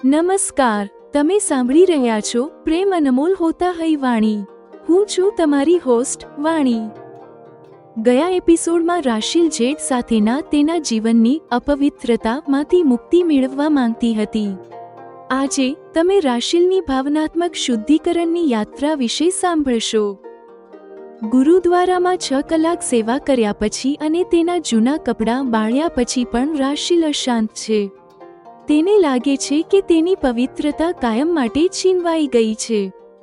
નમસ્કાર, તમે સાંભળી રહ્યા છો પ્રેમ અનમોલ હોતા હૈ વાણી. હું છું તમારી હોસ્ટ વાણી. ગયા એપિસોડમાં રાશિલ જેઠ સાથેના તેના જીવનની અપવિત્રતામાંથી મુક્તિ મેળવવા માંગતી હતી. આજે તમે રાશિલની ભાવનાત્મક શુદ્ધિકરણની યાત્રા વિશે સાંભળશો. ગુરુદ્વારામાં 6 કલાક સેવા કર્યા પછી અને તેના જૂના કપડાં બાળ્યા પછી પણ રાશિલ અશાંત છે. તેને લાગે છે કે તેની પવિત્રતા કાયમ માટે છીનવાઈ ગઈ છે.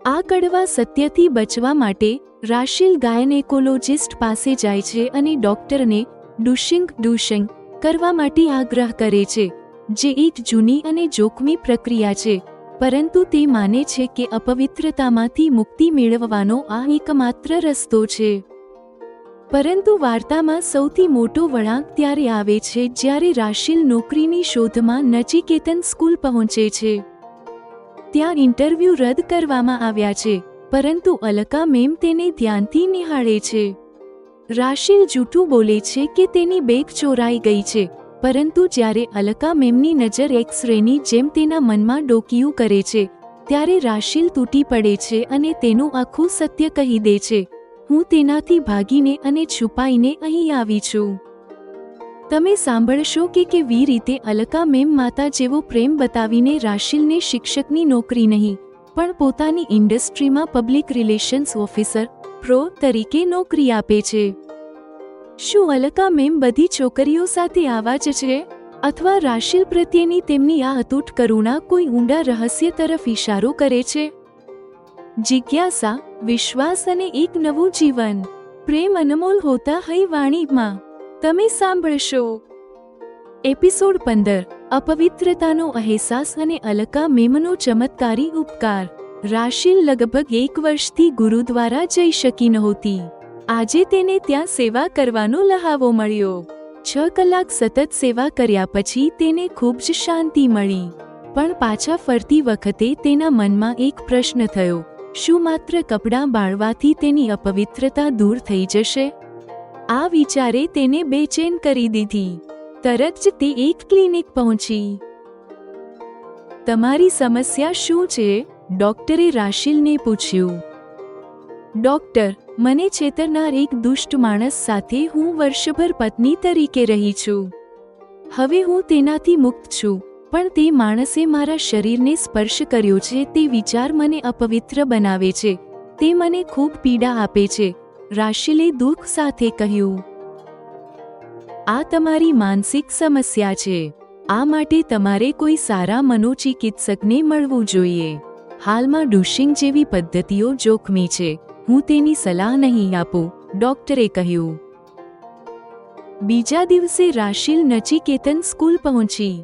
આ કડવા સત્યથી બચવા માટે રાશિલ ગાયનેકોલોજિસ્ટ પાસે જાય છે અને ડોક્ટરને ડુશિંગ કરવા માટે આગ્રહ કરે છે, જે એક જૂની અને જોખમી પ્રક્રિયા છે, પરંતુ તે માને છે કે અપવિત્રતામાંથી મુક્તિ મેળવવાનો આ એકમાત્ર રસ્તો છે. પરંતુ વાર્તામાં સૌથી મોટો વળાંક ત્યારે આવે છે જ્યારે રાશિલ નોકરીની શોધમાં નચિકેતન સ્કૂલ પહોંચે છે. ત્યાં ઇન્ટરવ્યૂ રદ કરવામાં આવ્યા છે, પરંતુ અલકા મેમ તેને ધ્યાનથી નિહાળે છે. રાશિલ જૂઠું બોલે છે કે તેની બેગ ચોરાઈ ગઈ છે, પરંતુ જ્યારે અલકા મેમની નજર એક્સ-રેની જેમ તેના મનમાં ડોકિયું કરે છે, ત્યારે રાશિલ તૂટી પડે છે અને તેનું આખું સત્ય કહી દે છે, હું તેનાથી ભાગીને અને છુપાઈને અહીં આવી છું. તમે સાંભળશો કે કેવી રીતે અલકા મેમ માતા જેવો પ્રેમ બતાવીને રાશિલને શિક્ષકની નોકરી નહીં, પણ પોતાની ઇન્ડસ્ટ્રીમાં પબ્લિક રિલેશન્સ ઓફિસર પ્રો તરીકે નોકરી આપે છે. શું અલકા મેમ બધી છોકરીઓ સાથે આવા જ છે, અથવા રાશિલ પ્રત્યેની તેમની આ અતૂટ કરુણા કોઈ ઊંડા રહસ્ય તરફ ઇશારો કરે છે? જિજ્ઞાસા, વિશ્વાસ અને એક નવું જીવન. પ્રેમ અનમોલ હોતા હૈ વાણીમાં તમે સાંભળશો. એપિસોડ 15, અપવિત્રતાનો અહેસાસ અને અલકા મેમનો ચમત્કારી ઉપકાર. રાશિલ લગભગ 1 વર્ષથી ગુરુદ્વારા જઈ શકી નહોતી. આજે તેને ત્યાં સેવા કરવાનો લહાવો મળ્યો. 6 કલાક સતત સેવા કર્યા પછી તેને ખૂબ જ શાંતિ મળી. પણ પાછા ફરતી વખતે તેના મનમાં એક પ્રશ્ન થયો, શું માત્ર કપડાં બાળવાથી તેની અપવિત્રતા દૂર થઈ જશે? આ વિચારે તેને બેચેન કરી દીધી. તરત જ તે એક ક્લિનિક પહોંચી. તમારી સમસ્યા શું છે? ડોક્ટરે રાશિલને પૂછ્યું. ડોક્ટર, મને છેતરનાર એક દુષ્ટ માણસ સાથે હું વર્ષભર પત્ની તરીકે રહી છું. હવે હું તેનાથી મુક્ત છું, પણ તે માણસે મારા શરીરને સ્પર્શ કર્યો છે તે વિચાર મને અપવિત્ર બનાવે છે. તે મને ખૂબ પીડા આપે છે, રાશિલે દુઃખ સાથે કહ્યું. આ તમારી માનસિક સમસ્યા છે. આ માટે તમારે કોઈ સારા મનોચિકિત્સકને મળવું જોઈએ. હાલમાં ડુશિંગ જેવી પદ્ધતિઓ જોખમી છે. હું તેની સલાહ નહીં આપું, ડોક્ટરે કહ્યું. બીજા દિવસે રાશિલ નચિકેતન સ્કૂલ પહોંચી.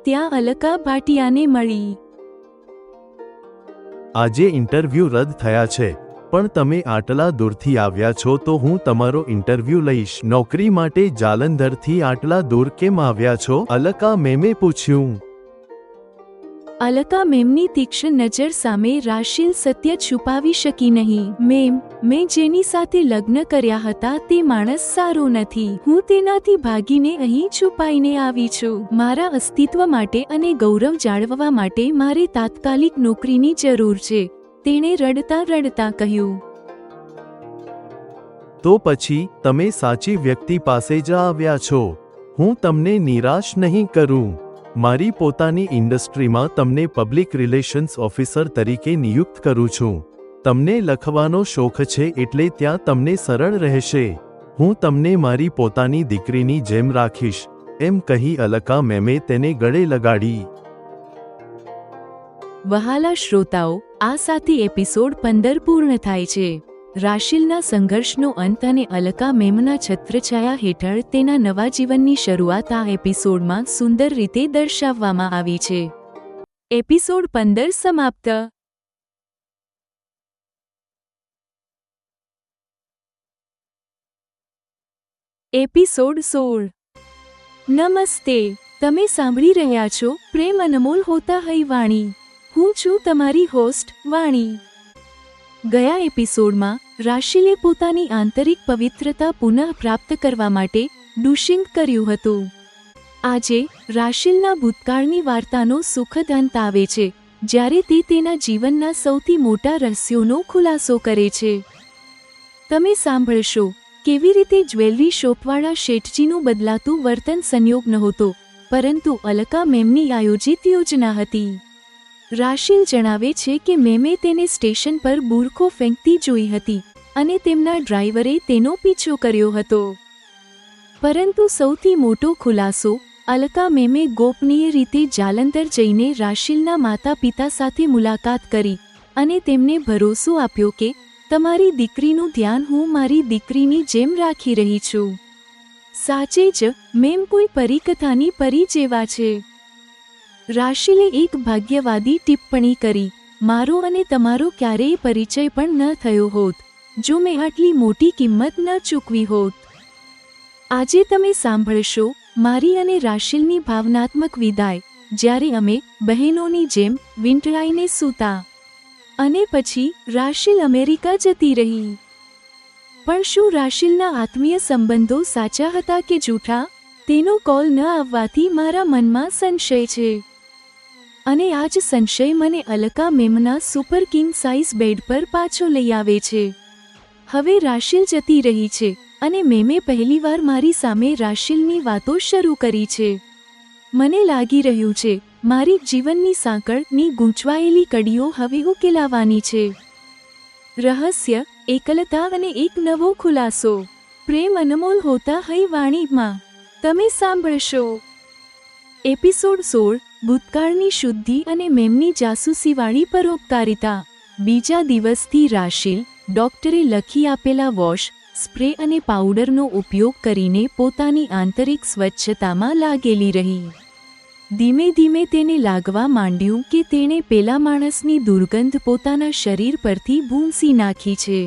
ત્યાં અલકા ભાટિયાને મળી. આજે ઇન્ટરવ્યૂ રદ થયા છે, પણ તમે આટલા દૂરથી આવ્યા છો તો હું તમારો ઇન્ટરવ્યૂ લઈશ. નોકરી માટે જાલંધરથી આટલા દૂર કેમ આવ્યા છો? અલકા મેમે પૂછ્યું. અલકા મેમની તીક્ષ્ણ નજર સામે રાશિલ સત્ય છુપાવી શકી નહીં. મેં જેની સાથે લગ્ન કર્યા હતા તે માણસ સારો નથી. હું તેનાથી ભાગીને અહીં છુપાઈને આવી છું. મારા અસ્તિત્વ માટે અને ગૌરવ જાળવવા માટે મારે તાત્કાલિક નોકરીની જરૂર છે, તેણે રડતા રડતા કહ્યું. તો પછી તમે સાચી વ્યક્તિ પાસે જ આવ્યા છો. હું તમને નિરાશ નહીં કરું. મારી પોતાની ઇન્ડસ્ટ્રીમાં તમને પબ્લિક રિલેશન્સ ઓફિસર તરીકે નિયુક્ત કરું છું. તમને લખવાનો શોખ છે એટલે ત્યાં તમને સરળ રહેશે. હું તમને મારી પોતાની દીકરીની જેમ રાખીશ, એમ કહી અલકા મેમે તેને ગળે લગાડી. વહાલા શ્રોતાઓ, આ સાથે એપિસોડ 15 પૂર્ણ થાય છે. રાશિલના સંઘર્ષનો અંત અને અલકા મેમના છત્રછાયા હેઠળ તેના નવા જીવનની શરૂઆત આ એપિસોડમાં સુંદર રીતે દર્શાવવામાં આવી છે. એપિસોડ 15 સમાપ્ત. એપિસોડ 16. નમસ્તે, તમે સાંભળી રહ્યા છો પ્રેમ અનમોલ હોતા હૈ વાણી. હું છું તમારી હોસ્ટ વાણી. ગયા એપિસોડમાં રાશિલે પોતાની આંતરિક પવિત્રતા પુનઃ પ્રાપ્ત કરવા માટે ડુશિંગ કર્યું હતું. આજે રાશિલના ભૂતકાળની વાર્તાનો સુખદ અંત આવે છે, જ્યારે તે તેના જીવનના સૌથી મોટા રહસ્યોનો ખુલાસો કરે છે. તમે સાંભળશો કેવી રીતે જ્વેલરી શોપવાળા શેઠજીનું બદલાતું વર્તન સંયોગ નહોતો, પરંતુ અલકા મેમની આયોજિત યોજના હતી. રાશિલ જણાવે છે કે મેમે તેને સ્ટેશન પર બુરખો ફેંકતી જોઈ હતી અને તેમના ડ્રાઈવરે તેનો પીછો કર્યો હતો. પરંતુ સૌથી મોટો ખુલાસો, અલકા મેમે ગોપનીય રીતે જાલંધર જઈને રાશિલના માતા પિતા સાથે મુલાકાત કરી અને તેમને ભરોસો આપ્યો કે તમારી દીકરીનું ધ્યાન હું મારી દીકરીની જેમ રાખી રહી છું. સાચે જ મેમ કોઈ પરીકથાની પરી જેવા છે. રાશિલે એક ભાગ્યવાદી ટિપ્પણી કરી, મારો અને તમારો ક્યારેય પરિચય પણ ન થયો હોત જો મેં આટલી મોટી કિંમત ન ચૂકવી હોત. આજે તમે સાંભળશો મારી અને રાશિલની ભાવનાત્મક વિદાય, જ્યારે અમે બહેનોની જેમ વીંટળાઈને સૂતા. અને પછી રાશિલ અમેરિકા જતી રહી. પણ શું રાશિલના આત્મીય સંબંધો સાચા હતા કે જૂઠા? તેનો કોલ ન આવવાથી મારા મનમાં સંશય છે. અને આ જ સંશય મને અલકા મેમના સુપર કિંગ સાઇઝ બેડ પર પાછો લઈ આવે છે. હવે રાશિલ જતી રહી છે અને મેમે પહેલીવાર મારી સામે રાશિલની વાતો શરૂ કરી છે. મને લાગી રહ્યું છે મારી જીવનની સાંકળની ગૂંચવાયેલી કડીઓ હવે ઉકેલાવાની છે. રહસ્ય, એકલતા અને એક નવો ખુલાસો. પ્રેમ અનમોલ હોતા હૈ વાણીમાં. તમે સાંભળશો એપિસોડ 16, ભૂતકાળની શુદ્ધિ અને મેમની જાસૂસીવાળી પરોપકારિતા. બીજા દિવસથી રાશિલ ડોક્ટરે લખી આપેલા વોશ, સ્પ્રે અને પાવડરનો ઉપયોગ કરીને પોતાની આંતરિક સ્વચ્છતામાં લાગેલી રહી. ધીમે ધીમે તેને લાગવા માંડ્યું કે તેણે પેલા માણસની દુર્ગંધ પોતાના શરીર પરથી ભૂંસી નાખી છે.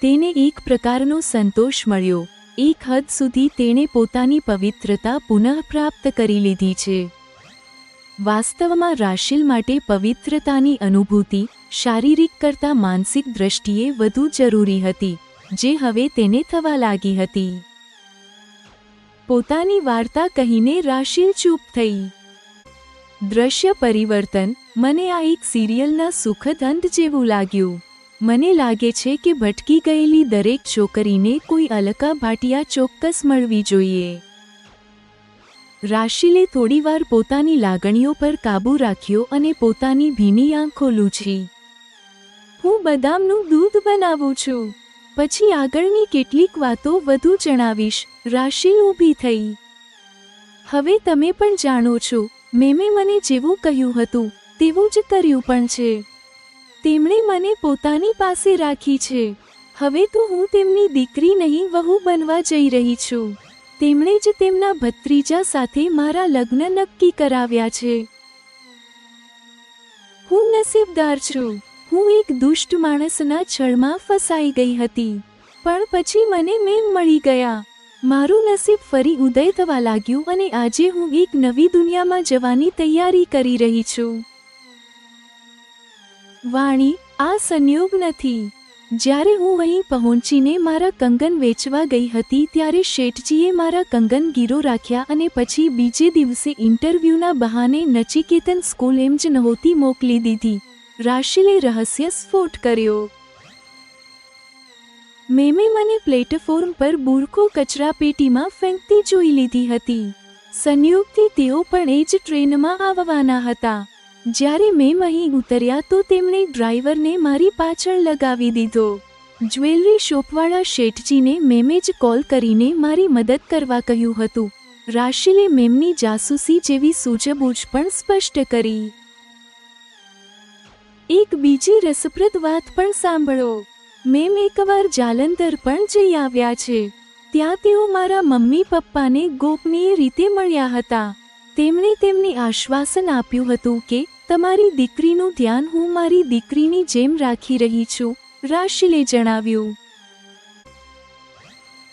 તેને એક પ્રકારનો સંતોષ મળ્યો. એક હદ સુધી તેણે પોતાની પવિત્રતા પુનઃપ્રાપ્ત કરી લીધી છે. વાસ્તવમાં રાશિલ માટે પવિત્રતાની અનુભૂતિ શારીરિક કરતાં માનસિક દ્રષ્ટિએ વધુ જરૂરી હતી, જે હવે તેને થવા લાગી હતી. પોતાની વાર્તા કહીને રાશિલ ચૂપ થઈ. દ્રશ્ય પરિવર્તન. મને આ એક સિરિયલના સુખદ અંત જેવું લાગ્યું. મને લાગે છે કે ભટકી ગયેલી દરેક છોકરીને કોઈ અલકા ભાટિયા ચોક્કસ મળવી જોઈએ. રાશિલે થોડીવાર પોતાની લાગણીઓ પર કાબૂ રાખ્યો અને પોતાની ભીની આંખો લૂછી. હું બદામનું દૂધ બનાવું છું. પછી આગળની કેટલીક વાતો વધુ જણાવીશ. રાશિલ ઊભી થઈ. હવે તમે પણ જાણો છો, મેમે મને જેવું કહ્યું હતું તેવું જ કર્યું પણ છે. તેમણે મને પોતાની પાસે રાખી છે. હવે તો હું તેમની દીકરી નહીં વહુ બનવા જઈ રહી છું. તેમણે જ તેમના ભત્રીજા સાથે મારા લગ્ન નક્કી કરાવ્યા છે. હું નસીબદાર છું. હું એક દુષ્ટ માણસના છળમાં ફસાઈ ગઈ હતી, પણ પછી મને મેમ મળી ગયા. મારું નસીબ ફરી ઉદય થવા લાગ્યું અને આજે હું એક નવી દુનિયામાં જવાની તૈયારી કરી રહી છું. વાણી, આ સંયોગ નથી. જ્યારે હું અહીં પહોંચીને મારા કંગન વેચવા ગઈ હતી ત્યારે શેઠજીએ મારા કંગન ગીરો રાખ્યા અને પછી બીજે દિવસે ઇન્ટરવ્યૂના બહાને નચિકેતન સ્કૂલ એમ જ નહોતી મોકલી દીધી. રાશિલે રહસ્ય સ્ફોટ કર્યો. મેમે મને પ્લેટફોર્મ પર બુરખો કચરાપેટીમાં ફેંકતી જોઈ લીધી હતી. સંયોગથી તેઓ પણ એ જ ટ્રેનમાં આવવાના હતા. જ્યારે મેમ અહીં ઉતર્યા તો તેમણે ડ્રાઈવરને મારી પાછળ લગાવી દીધો. જ્વેલરી શોપવાળા શેઠજીને મેમે જ કોલ કરીને મારી મદદ કરવા કહ્યું હતું. રાશિલે મેમની જાસૂસી જેવી સૂઝબૂછ પણ સ્પષ્ટ કરી. એક બીજી રસપ્રદ વાત પણ સાંભળો. મેમ એકવાર જાલંધર પણ જઈ આવ્યા છે. ત્યાં તેઓ મારા મમ્મી પપ્પાને ગોપનીય રીતે મળ્યા હતા. તેમણે તેમને આશ્વાસન આપ્યું હતું કે તમારી દીકરીનું ધ્યાન હું મારી દીકરીની જેમ રાખી રહી છું. રાશિલે જણાવ્યું.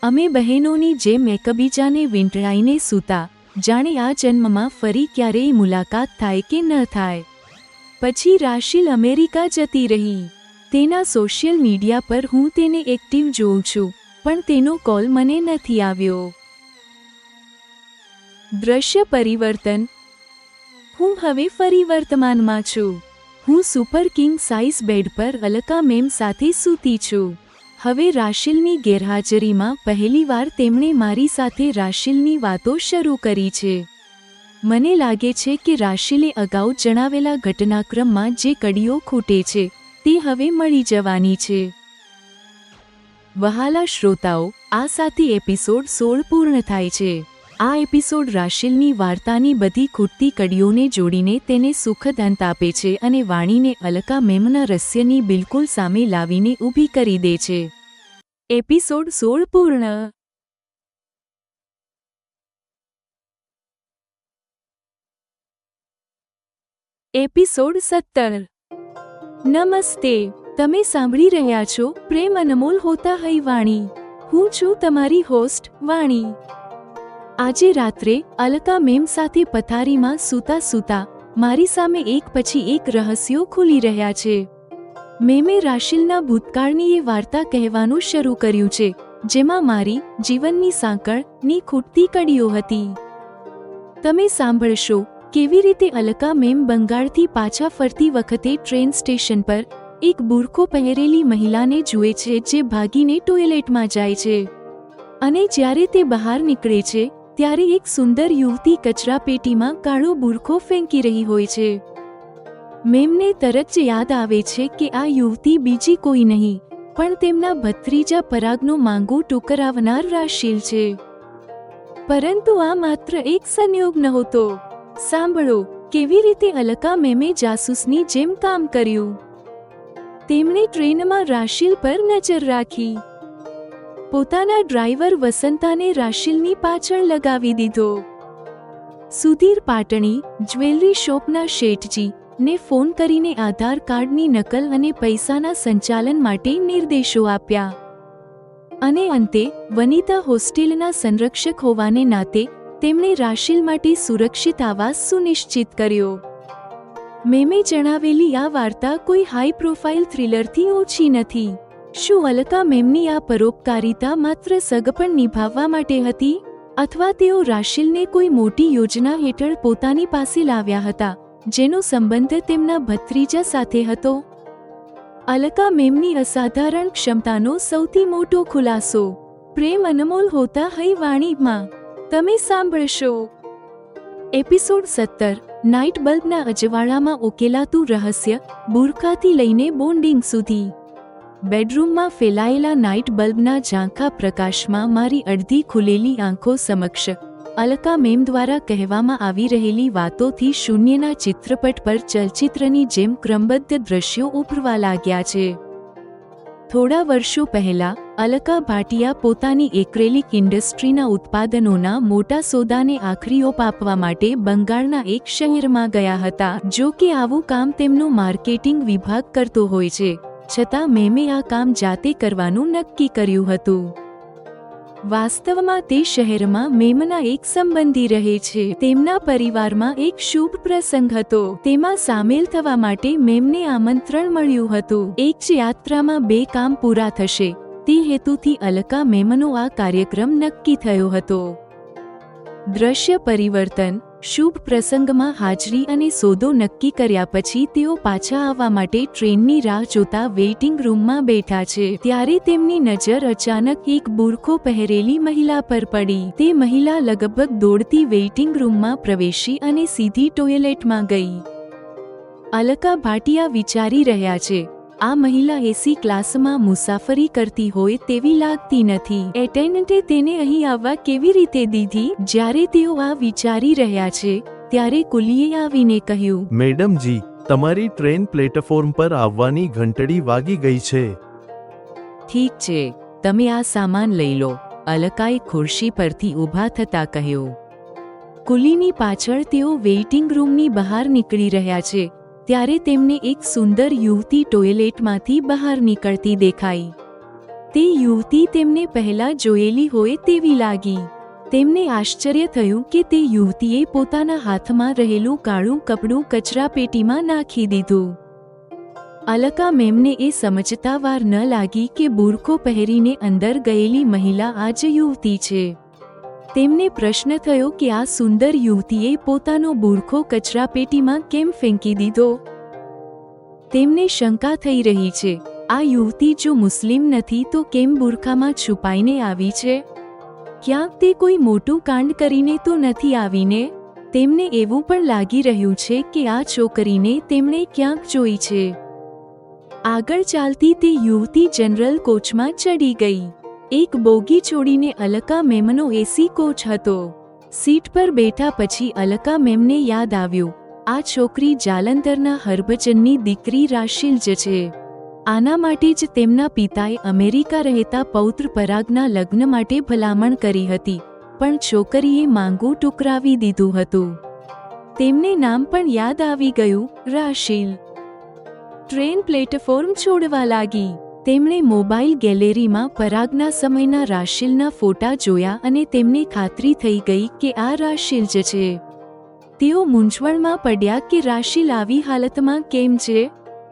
અમે બહેનોની જેમ એકબીજાને વીંટળાઈને સૂતા, જાણે આ જન્મમાં ફરી ક્યારેય મુલાકાત થાય કે ન થાય. પછી રાશિલ અમેરિકા જતી રહી. તેના સોશિયલ મીડિયા પર હું તેને એક્ટિવ જોઉં છું, પણ તેનો કોલ મને નથી આવ્યો. દ્રશ્ય પરિવર્તન. હું હવે ફરી વર્તમાનમાં છું. હું સુપર કિંગ સાઇઝ બેડ પર અલકા મેમ સાથે સૂતી છું. હવે રાશિલની ગેરહાજરીમાં પહેલીવાર તેમણે મારી સાથે રાશિલની વાતો શરૂ કરી છે. મને લાગે છે કે રાશિલે અગાઉ જણાવેલા ઘટનાક્રમમાં જે કડીઓ ખૂટે છે તે હવે મળી જવાની છે. વહાલા શ્રોતાઓ, આ સાથે એપિસોડ 16 પૂર્ણ થાય છે. આ એપિસોડ રાશિલની વાર્તાની બધી ખૂટતી કડીઓને જોડીને તેને સુખદ અંત આપે છે અને વાણીને અલકા મેમના રહસ્યની બિલકુલ સામે લાવીને ઊભી કરી દે છે. એપિસોડ 16 પૂર્ણ. એપિસોડ 17. નમસ્તે. તમે સાંભળી રહ્યા છો પ્રેમ અનમોલ હોતા હૈ વાણી. હું છું તમારી હોસ્ટ વાણી. આજે રાત્રે અલકા મેમ સાથે પથારીમાં સૂતા સૂતા મારી સામે એક પછી એક રહસ્યો ખુલી રહ્યા છે. મેમે રાશિલના ભૂતકાળની એ વાર્તા કહેવાનું શરૂ કર્યું છે જેમાં મારી જીવનની સાંકળની ખૂટતી કડીઓ હતી. તમે સાંભળશો કેવી રીતે અલકા મેમ બંગાળથી પાછા ફરતી વખતે ટ્રેન સ્ટેશન પર એક બુરખો પહેરેલી મહિલાને જુએ છે જે ભાગીને ટોયલેટમાં જાય છે અને જ્યારે તે બહાર નીકળે છે ત્યારે એક સુંદર યુવતી કચરાપેટીમાં કાળો બુરખો ફેંકી રહી હોય છે. મેમને તરત જ યાદ આવે છે કે આ યુવતી બીજી કોઈ નહીં પણ તેમના ભત્રીજા પરાગનો માંગો ટોકરાવનાર રાશિલ છે. પરંતુ આ માત્ર એક સંયોગ નહોતો. સાંભળો કેવી રીતે અલકા મેમે જાસૂસની જેમ કામ કર્યું. તેમણે ટ્રેનમાં રાશિલ પર નજર રાખી. પોતાના ડ્રાઈવર વસંતાને રાશિલની પાછળ લગાવી દીધો. સુધીર પાટણી જ્વેલરી શોપના શેઠજી ને ફોન કરીને આધાર કાર્ડની નકલ અને પૈસાના સંચાલન માટે નિર્દેશો આપ્યા. અને અંતે વનિતા હોસ્ટેલના સંરક્ષક હોવાને નાતે તેમણે રાશિલ માટે સુરક્ષિત આવાસ સુનિશ્ચિત કર્યો. મેમે જણાવેલી આ વાર્તા કોઈ હાઈ પ્રોફાઇલ થ્રિલરથી ઓછી નથી. શું અલકા મેમની આ પરોપકારિતા માત્ર સગપણ નિભાવવા માટે હતી અથવા તેઓ રાશિલને કોઈ મોટી યોજના હેઠળ પોતાની પાસે લાવ્યા હતા જેનો સંબંધ તેમના ભત્રીજા સાથે હતો? અલકા મેમની અસાધારણ ક્ષમતાનો સૌથી મોટો ખુલાસો પ્રેમ અનમોલ હોતા હૈ વાણીમાં તમે સાંભળશો. એપિસોડ 17. નાઇટ બલ્બના અજવાળામાં ઉકેલાતું રહસ્ય, બુરખાથી લઈને બોન્ડિંગ સુધી. બેડરૂમમાં ફેલાયેલા નાઇટ બલ્બના ઝાંખા પ્રકાશમાં મારી અડધી ખુલેલી આંખો સમક્ષ અલકા મેમ દ્વારા કહેવામાં આવી રહેલી વાતોથી શૂન્યના ચિત્રપટ પર ચલચિત્રની જેમ ક્રમબદ્ધ દ્રશ્યો ઉભરવા લાગ્યા છે. થોડા વર્ષો પહેલા અલકા ભાટિયા પોતાની એક્રેલિક ઇન્ડસ્ટ્રીના ઉત્પાદનોના મોટા સોદાને આખરી ઓપ આપવા માટે બંગાળના એક શહેરમાં ગયા હતા. જો કે આવું કામ તેમનો માર્કેટિંગ વિભાગ કરતો હોય છે, છતાં મેમે આ કામ જાતે કરવાનું નક્કી કર્યું હતું. વાસ્તવમાં તે શહેરમાં મેમના એક સંબંધી રહે છે. તેમના પરિવારમાં એક શુભ પ્રસંગ હતો. તેમાં સામેલ થવા માટે મેમને આમંત્રણ મળ્યું હતું. એક જ યાત્રામાં 2 કામ પૂરા થશે તે હેતુથી અલકા મેમનો આ કાર્યક્રમ નક્કી થયો હતો. દ્રશ્ય પરિવર્તન. શુભ પ્રસંગમાં હાજરી અને સોદો નક્કી કર્યા પછી તેઓ પાછા આવવા માટે ટ્રેનની રાહ જોતા વેઇટિંગ રૂમમાં બેઠા છે. ત્યારે તેમની નજર અચાનક એક બુરખો પહેરેલી મહિલા પર પડી. તે મહિલા લગભગ દોડતી વેઇટિંગ રૂમમાં પ્રવેશી અને સીધી ટોયલેટમાં ગઈ. અલકા ભાટિયા વિચારી રહ્યા છે, આ મહિલા એસી ક્લાસમાં મુસાફરી કરતી હોય તેવી લાગતી નથી. એટેન્ડન્ટે તેને અહીં આવવા કેવી રીતે દીધી? જ્યારે તેઓ આ વિચારી રહ્યા છે ત્યારે કુલીએ આવીને કહ્યું, મેડમજી, તમારી ટ્રેન પ્લેટફોર્મ પર આવવાની ઘંટડી વાગી ગઈ છે. ઠીક છે, તમે આ સામાન લઈ લો, અલકાએ ખુરશી પરથી ઊભા થતા કહ્યું. કુલીની પાછળ તેઓ વેઇટિંગ રૂમની બહાર નીકળી રહ્યા છે ત્યારે તેમને એક સુંદર યુવતી ટોયલેટમાંથી બહાર નીકળતી દેખાઈ. તે યુવતી તેમને પહેલા જોયેલી હોય તેવી લાગી. તેમને આશ્ચર્ય થયું કે તે યુવતીએ પોતાના હાથમાં રહેલું કાળું કપડું કચરાપેટીમાં નાખી દીધું. અલકા મેમને એ સમજતા વાર ન લાગી કે બુરખો પહેરીને અંદર ગયેલી મહિલા આ જ યુવતી છે. તેમને પ્રશ્ન થયો કે આ સુંદર યુવતીએ પોતાનો બુરખો કચરાપેટીમાં કેમ ફેંકી દીધો. તેમને શંકા થઈ રહી છે, આ યુવતી જો મુસ્લિમ નથી તો કેમ બુરખામાં છુપાઈને આવી છે? ક્યાંક તે કોઈ મોટું કાંડ કરીને તો નથી આવીને? તેમને એવું પણ લાગી રહ્યું છે કે આ છોકરીને તેમણે ક્યાંક જોઈ છે. આગળ ચાલતી તે યુવતી જનરલ કોચમાં ચડી ગઈ. એક બોગી છોડીને અલકા મેમનો એસી કોચ હતો. સીટ પર બેઠા પછી અલકા મેમને યાદ આવ્યું, આ છોકરી જાલંધરના હરભજનની દીકરી રાશિલ જ છે. આના માટે જ તેમના પિતાએ અમેરિકા રહેતા પૌત્ર પરાગના લગ્ન માટે ભલામણ કરી હતી, પણ છોકરીએ માંગું ટુકરાવી દીધું હતું. તેમને નામ પણ યાદ આવી ગયું, રાશિલ. ટ્રેન પ્લેટફોર્મ છોડવા લાગી. તેમણે મોબાઈલ ગેલેરીમાં પરાગના સમયના રાશિલના ફોટા જોયા અને તેમને ખાતરી થઈ ગઈ કે આ રાશિલ જ છે. તેઓ મૂંઝવણમાં પડ્યા કે રાશિલ આવી હાલતમાં કેમ છે?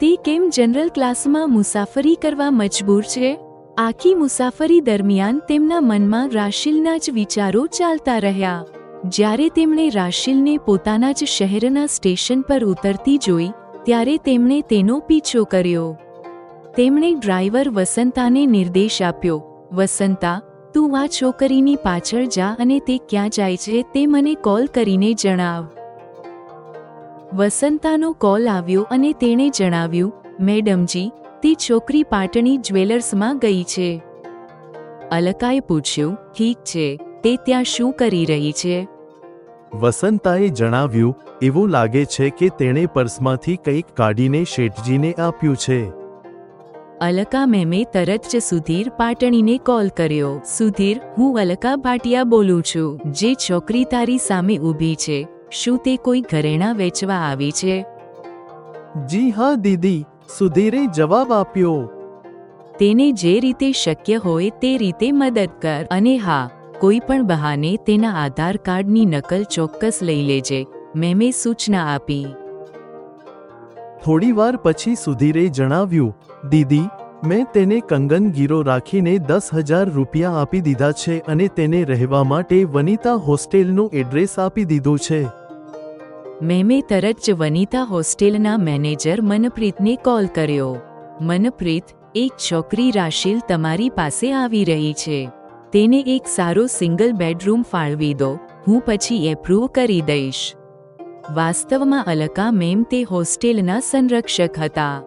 તે કેમ જનરલ ક્લાસમાં મુસાફરી કરવા મજબૂર છે? આખી મુસાફરી દરમિયાન તેમના મનમાં રાશિલના જ વિચારો ચાલતા રહ્યા. જ્યારે તેમણે રાશિલને પોતાના જ શહેરના સ્ટેશન પર ઉતરતી જોઈ ત્યારે તેમણે તેનો પીછો કર્યો. તેમણે ડ્રાઈવર વસંતાને નિર્દેશ આપ્યો, વસંતા, તું આ છોકરીની પાછળ જા અને તે ક્યાં જાય છે તે મને કોલ કરીને જણાવ. વસંતાનો કોલ આવ્યો અને તેણે જણાવ્યું, મેડમજી, તે છોકરી પાટણી જ્વેલર્સમાં ગઈ છે. અલકાએ પૂછ્યું, ઠીક છે, તે ત્યાં શું કરી રહી છે? વસંતાએ જણાવ્યું, એવું લાગે છે કે તેણે પર્સમાંથી કંઈક કાઢીને શેઠજીને આપ્યું છે. અલકા મેમે તરત જ સુધીર પાટણીને કોલ કર્યો. સુધીર, હું અલકા ભાટિયા બોલું છું. જે છોકરી તારી સામે ઊભી છે, શું તે કોઈ ઘરેણાં વેચવા આવી છે? જી હા દીદી, સુધીરે જવાબ આપ્યો. તેને જે રીતે શક્ય હોય તે રીતે મદદ કર, અને હા, કોઈ પણ બહાને તેના આધાર કાર્ડની નકલ ચોક્કસ લઈ લેજે, મેમે સૂચના આપી. થોડીવાર પછી સુધીરે જણાવ્યું, દીદી, મેં તેને કંગન ગીરો રાખીને 10,000 રૂપિયા આપી દીધા છે અને તેને રહેવા માટે વનિતા હોસ્ટેલનું એડ્રેસ આપી દીધું છે. મેમે તરત જ વનિતા હોસ્ટેલના મેનેજર મનપ્રીતને કોલ કર્યો. મનપ્રીત, એક છોકરી રાશિલ તમારી પાસે આવી રહી છે. તેને એક સારો સિંગલ બેડરૂમ ફાળવી દો, હું પછી એપ્રૂવ કરી દઈશ. વાસ્તવમાં અલકા મેમ તે હોસ્ટેલના સંરક્ષક હતા.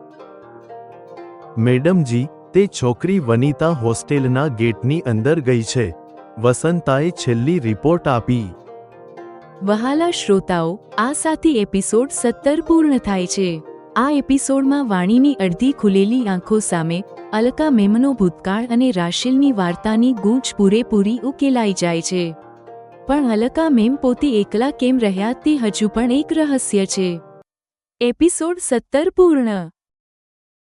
મેડમજી, તે છોકરી વનિતા હોસ્ટેલના ગેટની અંદર ગઈ છે. વસંતાએ છેલ્લી રિપોર્ટ આપી. વહાલા શ્રોતાઓ, આ સાથે એપિસોડ 17 પૂર્ણ થાય છે. આ એપિસોડમાં વાણીની અડધી ખુલેલી આંખો સામે અલકા મેમનો ભૂતકાળ અને રાશિલની વાર્તાની ગૂંચ પૂરેપૂરી ઉકેલાઈ જાય છે. પણ અલકા મેમ પોતે એકલા કેમ રહ્યા તે હજુ પણ એક રહસ્ય છે. એપિસોડ 17 પૂર્ણ.